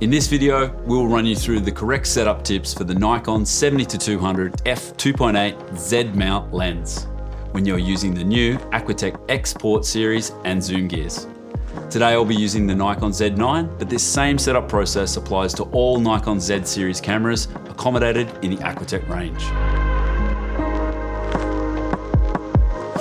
In this video, we'll run you through the correct setup tips for the Nikon 70-200 f2.8 Z mount lens when you're using the new Aquatech Export series and Zoom Gears. Today I'll be using the Nikon Z9, but this same setup process applies to all Nikon Z series cameras accommodated in the Aquatech range.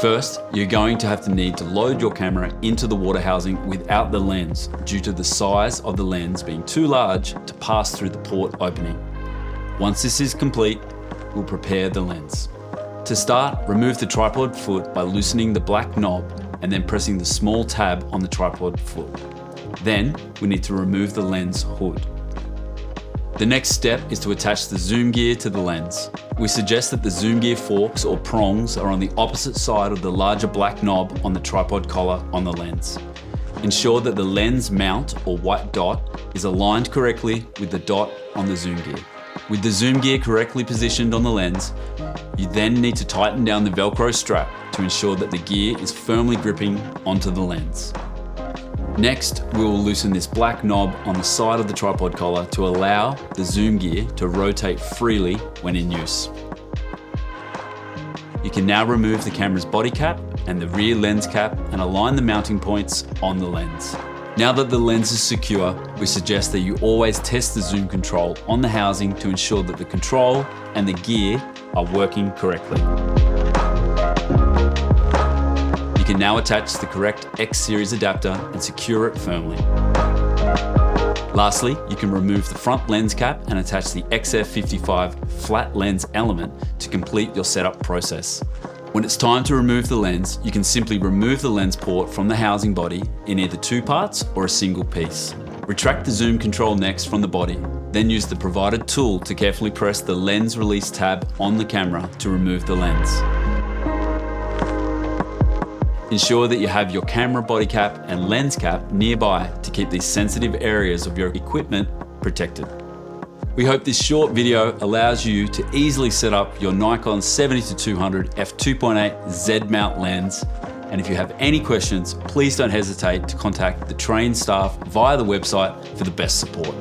First, you're going to need to load your camera into the water housing without the lens due to the size of the lens being too large to pass through the port opening. Once this is complete, we'll prepare the lens. To start, remove the tripod foot by loosening the black knob and then pressing the small tab on the tripod foot. Then, we need to remove the lens hood. The next step is to attach the zoom gear to the lens. We suggest that the zoom gear forks or prongs are on the opposite side of the larger black knob on the tripod collar on the lens. Ensure that the lens mount or white dot is aligned correctly with the dot on the zoom gear. With the zoom gear correctly positioned on the lens, you then need to tighten down the Velcro strap to ensure that the gear is firmly gripping onto the lens. Next, we will loosen this black knob on the side of the tripod collar to allow the zoom gear to rotate freely when in use. You can now remove the camera's body cap and the rear lens cap and align the mounting points on the lens. Now that the lens is secure, we suggest that you always test the zoom control on the housing to ensure that the control and the gear are working correctly. You can now attach the correct X series adapter and secure it firmly. Lastly, you can remove the front lens cap and attach the XF55 flat lens element to complete your setup process. When it's time to remove the lens, you can simply remove the lens port from the housing body in either two parts or a single piece. Retract the zoom control next from the body, then use the provided tool to carefully press the lens release tab on the camera to remove the lens. Ensure that you have your camera body cap and lens cap nearby to keep these sensitive areas of your equipment protected. We hope this short video allows you to easily set up your Nikon 70-200 f2.8 Z mount lens. And if you have any questions, please don't hesitate to contact the trained staff via the website for the best support.